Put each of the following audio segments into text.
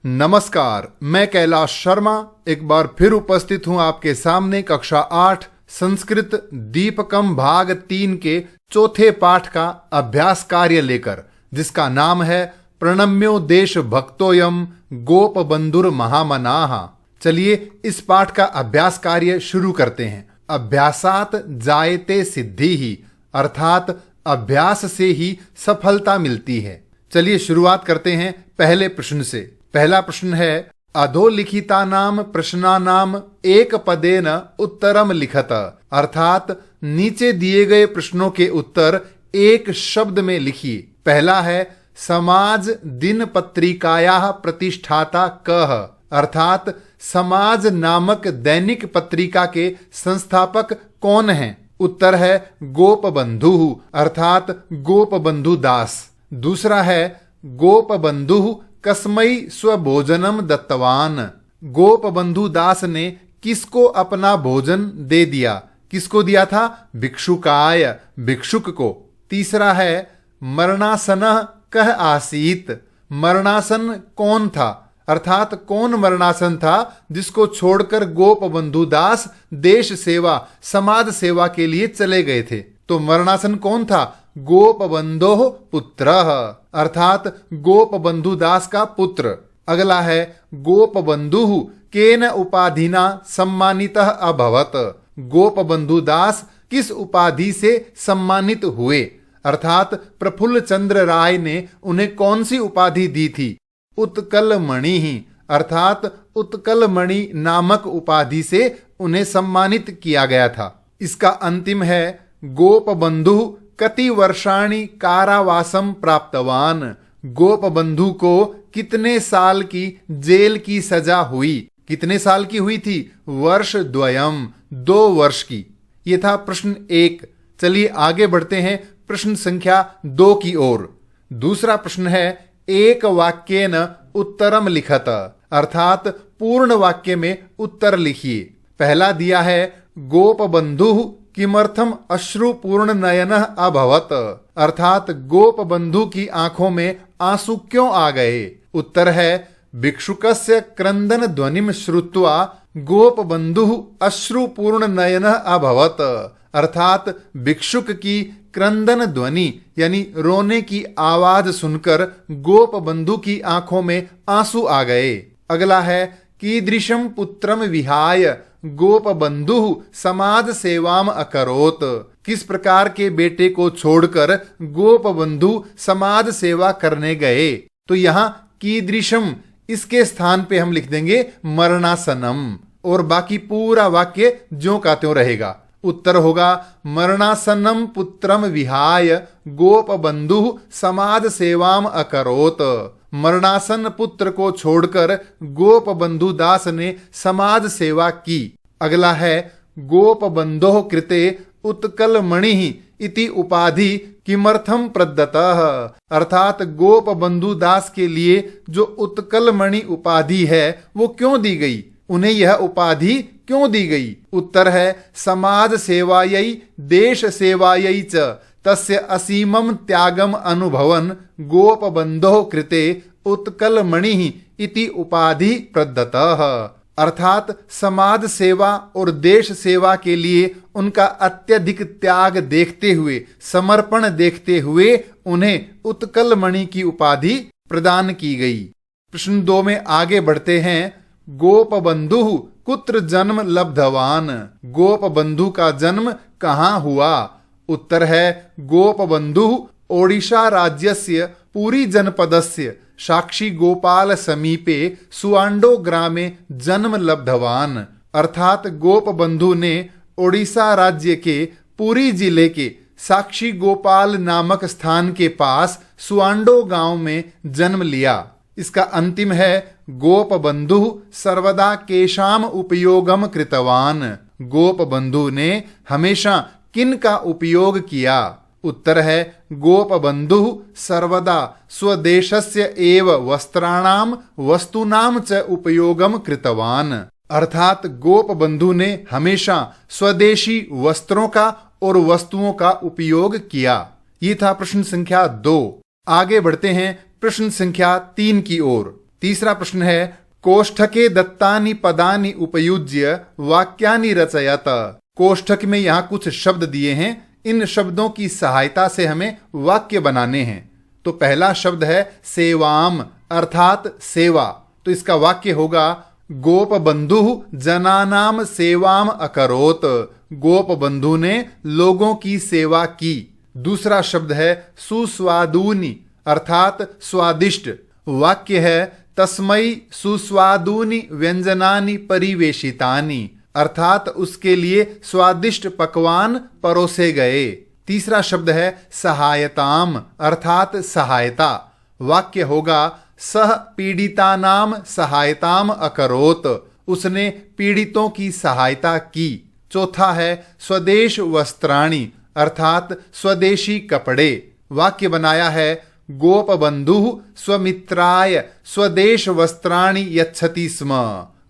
नमस्कार, मैं कैलाश शर्मा एक बार फिर उपस्थित हूं आपके सामने कक्षा 8 संस्कृत दीपकम भाग 3 के चौथे पाठ का अभ्यास कार्य लेकर, जिसका नाम है प्रणम्यो देश भक्तोयम गोप बंधुर महामनाः। चलिए इस पाठ का अभ्यास कार्य शुरू करते हैं। अभ्यासात जायते सिद्धि ही, अर्थात अभ्यास से ही सफलता मिलती है। चलिए शुरुआत करते हैं पहले प्रश्न से। पहला प्रश्न है, अधोलिखितानाम प्रश्नानाम एक पदेन उत्तरम लिखत, अर्थात नीचे दिए गए प्रश्नों के उत्तर एक शब्द में लिखिए। पहला है, समाज दिन पत्रिकायाः प्रतिष्ठाता कः, अर्थात समाज नामक दैनिक पत्रिका के संस्थापक कौन हैं? उत्तर है गोपबंधु, अर्थात गोपबंधु दास। दूसरा है, गोपबंधु कस्मै स्वभोजनम दत्तवान, गोपबंधु दास ने किसको अपना भोजन दे दिया? किसको दिया था? भिक्षुकाय, भिक्षुक को। तीसरा है, मरणासनः कः आसीत, मरणासन कौन था? अर्थात कौन मरणासन था जिसको छोड़कर गोपबंधु दास देश सेवा समाज सेवा के लिए चले गए थे? तो मरणासन कौन था? गोपबंधोः पुत्रः, अर्थात गोपबंधु दास का पुत्र। अगला है, गोपबंधुः केन उपाधिना सम्मानितः अभवत, गोपबंधु दास किस उपाधि से सम्मानित हुए? अर्थात प्रफुल्ल चंद्र राय ने उन्हें कौन सी उपाधि दी थी? उत्कलमणि ही, अर्थात उत्कलमणि नामक उपाधि से उन्हें सम्मानित किया गया था। इसका अंतिम है, गोपबंधु कति वर्षाणि कारावासम प्राप्तवान, गोपबंधु को कितने साल की जेल की सजा हुई? कितने साल की हुई थी? वर्ष द्वयम, 2 वर्ष की। ये था प्रश्न 1। चलिए आगे बढ़ते हैं प्रश्न संख्या 2 की ओर। दूसरा प्रश्न है, एक वाक्येन उत्तरम लिखत, अर्थात पूर्ण वाक्य में उत्तर लिखिए। पहला दिया है, गोपबंधु किमर्थम अश्रुपूर्ण नयनः अभवत, अर्थात गोपबंधु की आंखों में आंसू क्यों आ गए? उत्तर है, भिक्षुकस्य क्रंदन ध्वनिम श्रुत्वा गोपबंधुः अश्रुपूर्ण नयनः अभवत, अर्थात भिक्षुक की क्रंदन ध्वनि यानी रोने की आवाज सुनकर गोपबंधु की आंखों में आंसू आ गए। अगला है, कीदृशम पुत्रम विहाय गोपबंधु समाज सेवाम अकरोत, किस प्रकार के बेटे को छोड़कर गोपबंधु समाज सेवा करने गए? तो यहाँ कीदृशम इसके स्थान पे हम लिख देंगे मरणासनम, और बाकी पूरा वाक्य ज्यों का त्यों रहेगा। उत्तर होगा, मरणासनम पुत्रम विहाय गोपबंधु समाज सेवाम अकरोत, मरणासन पुत्र को छोड़कर गोपबंधु दास ने समाज सेवा की। अगला है, गोपबंधोः कृते उत्कलमणिः इति उपाधि किमर्थम प्रदत्तः, अर्थात गोपबंधु दास के लिए जो उत्कलमणि उपाधि है वो क्यों दी गई? उन्हें यह उपाधि क्यों दी गई? उत्तर है, समाज सेवायै देश सेवायै च तस्य असीमम त्यागम अनुभवन गोपबंधोः कृते उत्कलमणिः इति उपाधि प्रदत्तः, अर्थात समाज सेवा और देश सेवा के लिए उनका अत्यधिक त्याग देखते हुए, समर्पण देखते हुए उन्हें उत्कलमणि की उपाधि प्रदान की गई। प्रश्न 2 में आगे बढ़ते हैं। गोपबंधुः कुत्र जन्म लब्धवान, गोपबंधु का जन्म कहाँ हुआ? उत्तर है, गोपबंधुः ओडिशा राज्यस्य पुरी जनपदस्य साक्षी गोपाल समीपे सुआंडो ग्रामे जन्म लब्धवान, अर्थात गोपबंधु ने ओडिशा राज्य के पुरी जिले के साक्षी गोपाल नामक स्थान के पास सुआंडो गांव में जन्म लिया। इसका अंतिम है, गोपबंधु सर्वदा केशाम उपयोगम कृतवान, गोपबंधु ने हमेशा किन का उपयोग किया? उत्तर है, गोपबंधुः सर्वदा स्वदेशस्य एव वस्त्राणाम वस्तूनाम च उपयोगम कृतवान, अर्थात गोपबंधु ने हमेशा स्वदेशी वस्त्रों का और वस्तुओं का उपयोग किया। ये था प्रश्न संख्या 2। आगे बढ़ते हैं प्रश्न संख्या 3 की ओर। तीसरा प्रश्न है, कोष्ठके दत्तानि पदानि उपयुज्य वाक्यानि रचयत। कोष्ठक में यहाँ कुछ शब्द दिए हैं, इन शब्दों की सहायता से हमें वाक्य बनाने हैं। तो पहला शब्द है सेवाम अर्थात सेवा। तो इसका वाक्य होगा, गोप बंधु जनानाम सेवाम अकरोत। गोप बंधु ने लोगों की सेवा की। दूसरा शब्द है सुस्वादूनि अर्थात स्वादिष्ट। वाक्य है, तस्मै सुस्वादूनि व्यंजनानि परिवेशितानि अर्थात उसके लिए स्वादिष्ट पकवान परोसे गए। तीसरा शब्द है सहायताम अर्थात सहायता। वाक्य होगा, सह पीड़ितानाम सहायताम अकरोत। उसने पीड़ितों की सहायता की। चौथा है स्वदेश वस्त्राणि अर्थात स्वदेशी कपड़े। वाक्य बनाया है, गोप बंधु स्वमित्राय स्वदेश वस्त्राणि यच्छति स्म।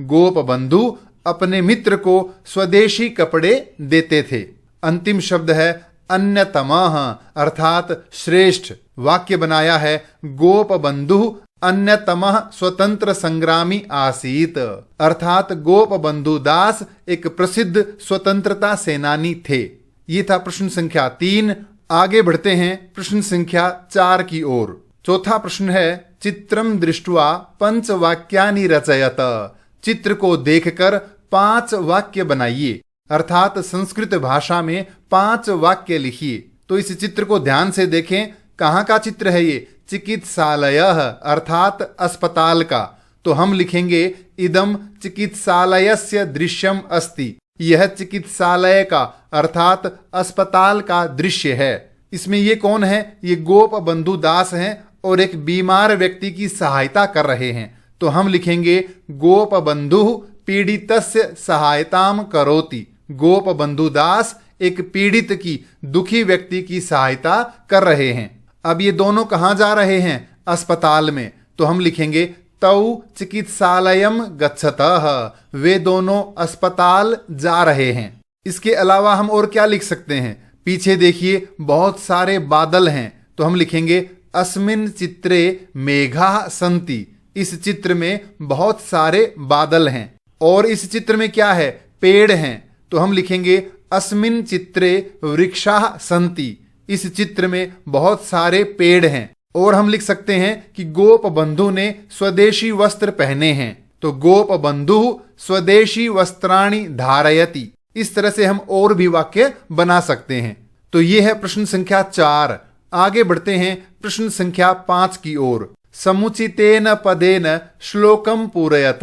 गोप बंधु अपने मित्र को स्वदेशी कपड़े देते थे। अंतिम शब्द है अन्यतमः अर्थात श्रेष्ठ। वाक्य बनाया है, गोप बंधु अन्यतमः स्वतंत्र संग्रामी आसीत अर्थात गोप बंधु दास एक प्रसिद्ध स्वतंत्रता सेनानी थे। ये था प्रश्न संख्या 3। आगे बढ़ते हैं प्रश्न संख्या 4 की ओर। चौथा प्रश्न है, चित्रम दृष्ट्वा पंच वाक्यानि रचयत। चित्र को देखकर 5 वाक्य बनाइए अर्थात संस्कृत भाषा में 5 वाक्य लिखिए। तो इस चित्र को ध्यान से देखें। कहाँ का चित्र है ये? चिकित्सालय अर्थात अस्पताल का। तो हम लिखेंगे, इदम चिकित्सालयस्य दृश्यम अस्ति। यह चिकित्सालय का अर्थात अस्पताल का दृश्य है। इसमें ये कौन है? ये गोप बंधु दास हैं और एक बीमार व्यक्ति की सहायता कर रहे हैं। तो हम लिखेंगे, गोप बंधु पीड़ितस्य सहायताम करोति। गोप बंधु दास एक पीड़ित की, दुखी व्यक्ति की सहायता कर रहे हैं। अब ये दोनों कहाँ जा रहे हैं? अस्पताल में। तो हम लिखेंगे, तौ चिकित्सालयम गच्छतः। वे दोनों अस्पताल जा रहे हैं। इसके अलावा हम और क्या लिख सकते हैं? पीछे देखिए, बहुत सारे बादल हैं। तो हम लिखेंगे, अस्मिन् चित्रे मेघाः सन्ति। इस चित्र में बहुत सारे बादल हैं। और इस चित्र में क्या है? पेड़ हैं। तो हम लिखेंगे, अस्मिन् चित्रे वृक्षाः सन्ति। इस चित्र में बहुत सारे पेड़ हैं। और हम लिख सकते हैं कि गोप बंधु ने स्वदेशी वस्त्र पहने हैं। तो गोप बंधु स्वदेशी वस्त्राणि धारयति। इस तरह से हम और भी वाक्य बना सकते हैं। तो ये है प्रश्न संख्या 4। आगे बढ़ते हैं प्रश्न संख्या 5 की ओर। समुचितेन पदेन श्लोकम पूरयत।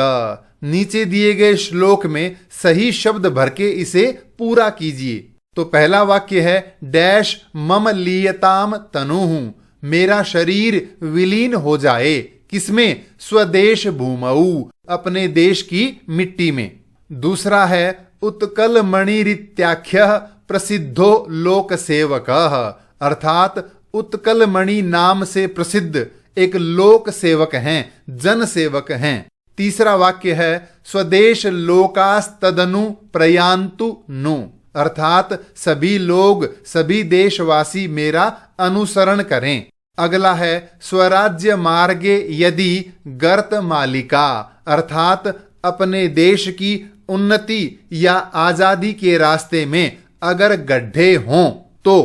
नीचे दिए गए श्लोक में सही शब्द भर के इसे पूरा कीजिए। तो पहला वाक्य है, डैश मम लीयताम तनुहु। मेरा शरीर विलीन हो जाए। किसमें? स्वदेश भूमऊ, अपने देश की मिट्टी में। दूसरा है, उत्कल मणिरित्याख्यः प्रसिद्धो लोक सेवकः अर्थात उत्कल मणि नाम से प्रसिद्ध एक लोक सेवक हैं, जन सेवक हैं। तीसरा वाक्य है, स्वदेश लोकास्तदनु प्रयान्तु नु अर्थात सभी लोग, सभी देशवासी मेरा अनुसरण करें। अगला है, स्वराज्य मार्गे यदि गर्त मालिका अर्थात अपने देश की उन्नति या आजादी के रास्ते में अगर गड्ढे हों तो।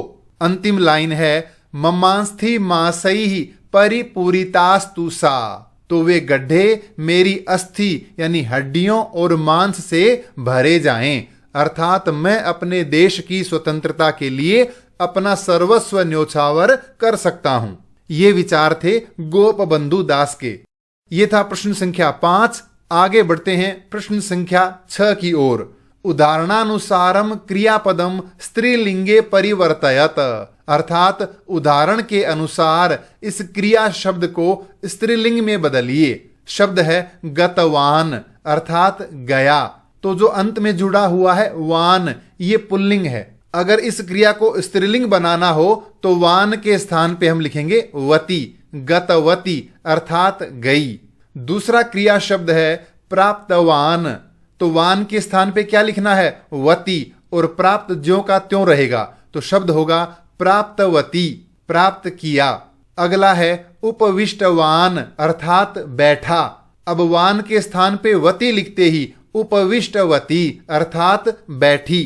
अंतिम लाइन है, ममांस्थि मासैहि परिपूरितास्तु सा। तो वे गड्ढे मेरी अस्थि यानी हड्डियों और मांस से भरे जाएं अर्थात मैं अपने देश की स्वतंत्रता के लिए अपना सर्वस्व न्योछावर कर सकता हूं। ये विचार थे गोप बंधु दास के। ये था प्रश्न संख्या 5। आगे बढ़ते हैं प्रश्न संख्या 6 की ओर। उदाहरणानुसारम क्रियापदम स्त्रीलिंगे परिवर्तयत अर्थात उदाहरण के अनुसार इस क्रिया शब्द को स्त्रीलिंग में बदलिए। शब्द है गतवान अर्थात गया। तो जो अंत में जुड़ा हुआ है वान, ये पुल्लिंग है। अगर इस क्रिया को स्त्रीलिंग बनाना हो तो वान के स्थान पे हम लिखेंगे वती, गतवती अर्थात गई। दूसरा क्रिया शब्द है प्राप्तवान। तो वान के स्थान पे क्या लिखना है? वती, और प्राप्त ज्यों का त्यों रहेगा। तो शब्द होगा प्राप्तवती, प्राप्त किया। अगला है उपविष्टवान अर्थात बैठा। अब वान के स्थान पे वती लिखते ही उपविष्टवती अर्थात बैठी।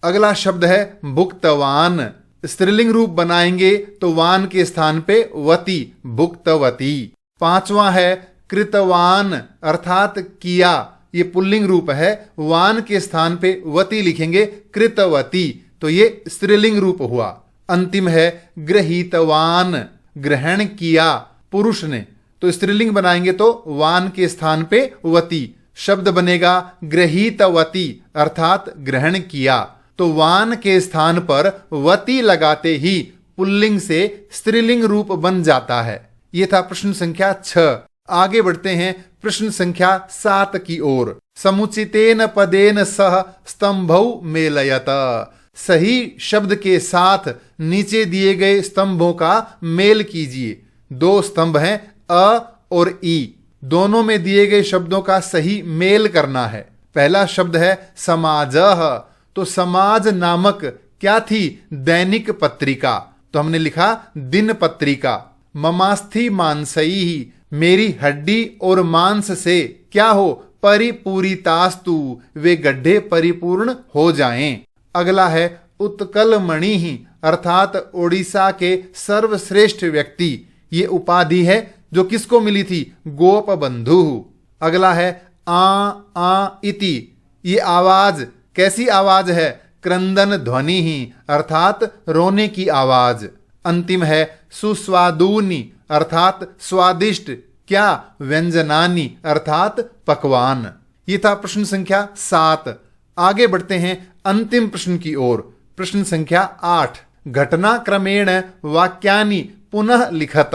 अगला शब्द है भुक्तवान। स्त्रीलिंग रूप बनाएंगे तो वान के स्थान पे वती, भुक्तवती। पांचवा है कृतवान अर्थात किया। ये पुल्लिंग रूप है, वान के स्थान पे वती लिखेंगे, कृतवती, तो ये स्त्रीलिंग रूप हुआ। अंतिम है गृहीतवान, ग्रहण किया पुरुष ने, तो स्त्रीलिंग बनाएंगे तो वान के स्थान पे वती, शब्द बनेगा गृहीतवती अर्थात ग्रहण किया। तो वान के स्थान पर वती लगाते ही पुल्लिंग से स्त्रीलिंग रूप बन जाता है। ये था प्रश्न संख्या 6। आगे बढ़ते हैं प्रश्न संख्या 7 की ओर। समुचितेन पदेन सह स्तंभौ मेलयत। सही शब्द के साथ नीचे दिए गए स्तंभों का मेल कीजिए। 2 स्तंभ हैं अ और ई, दोनों में दिए गए शब्दों का सही मेल करना है। पहला शब्द है समाजः, तो समाज नामक क्या थी? दैनिक पत्रिका, तो हमने लिखा दिन पत्रिका। ममास्थि मांसई, मेरी हड्डी और मांस से क्या हो? परिपूरितास्तु, वे गड्ढे परिपूर्ण हो जाएं। अगला है उत्कलमणि ही अर्थात ओडिशा के सर्वश्रेष्ठ व्यक्ति। ये उपाधि है जो किसको मिली थी? गोप बंधु। अगला है आ इति, ये आवाज कैसी आवाज है? क्रंदन ध्वनि ही अर्थात रोने की आवाज। अंतिम है सुस्वादूनि अर्थात स्वादिष्ट, क्या? व्यंजनानि अर्थात पकवान। ये था प्रश्न संख्या 7। आगे बढ़ते हैं अंतिम प्रश्न की ओर। प्रश्न संख्या 8। घटना क्रमेण वाक्यानि पुनः लिखत।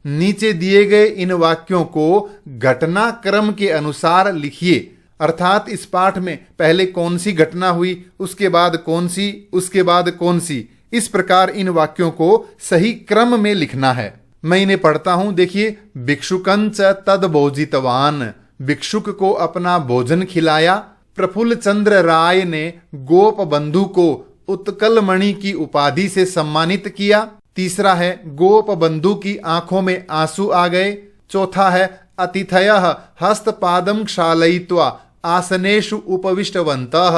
नीचे दिए गए इन वाक्यों को घटना क्रम के अनुसार लिखिए, अर्थात इस पाठ में पहले कौन सी घटना हुई, उसके बाद कौन सी, उसके बाद कौन सी, इस प्रकार इन वाक्यों को सही क्रम में लिखना है। मैं इन्हें पढ़ता हूं, देखिए। भिक्षुकंच तद भोजितवान, भिक्षुक को अपना भोजन खिलाया। प्रफुल्ल चंद्र राय ने गोप बंधु को उत्कलमणि की उपाधि से सम्मानित किया। तीसरा है गोप बंधु की आंखों में आंसू आ गए। चौथा है अतिथयः हस्तपादं क्षालयित्वा आसनेषु उपविष्टवन्तः,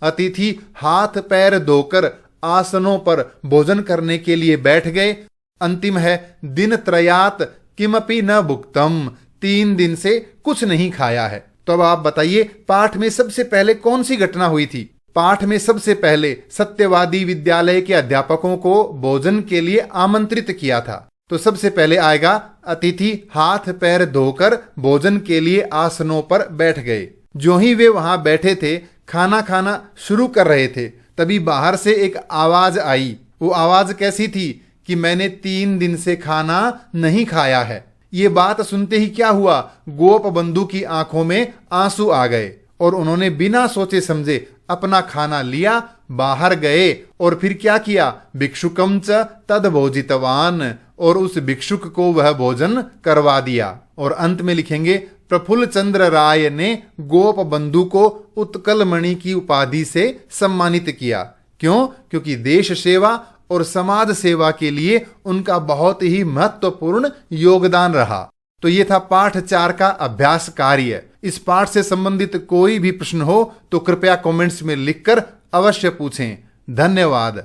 अतिथि हाथ पैर धोकर आसनों पर भोजन करने के लिए बैठ गए। अंतिम है दिन त्रयात किमपि न भुक्तम, 3 दिन से कुछ नहीं खाया है। तो अब आप बताइए पाठ में सबसे पहले कौन सी घटना हुई थी? पाठ में सबसे पहले सत्यवादी विद्यालय के अध्यापकों को भोजन के लिए आमंत्रित किया था। तो सबसे पहले आएगा अतिथि हाथ पैर धोकर भोजन के लिए आसनों पर बैठ गए। जो ही वे वहां बैठे थे, खाना खाना शुरू कर रहे थे, तभी बाहर से एक आवाज आई। वो आवाज कैसी थी? कि मैंने 3 दिन से खाना नहीं खाया है। ये बात सुनते ही क्या हुआ? गोप बंधु की आंखों में आंसू आ गए और उन्होंने बिना सोचे समझे अपना खाना लिया, बाहर गए और फिर क्या किया? भिक्षुकम च तद भोजितवान, और उस भिक्षुक को वह भोजन करवा दिया। और अंत में लिखेंगे प्रफुल्ल चंद्र राय ने गोप बंधु को उत्कलमणि की उपाधि से सम्मानित किया। क्यों? क्योंकि देश सेवा और समाज सेवा के लिए उनका बहुत ही महत्वपूर्ण योगदान रहा। तो ये था पाठ 4 का अभ्यास कार्य। इस पाठ से संबंधित कोई भी प्रश्न हो तो कृपया कमेंट्स में लिखकर अवश्य पूछें। धन्यवाद।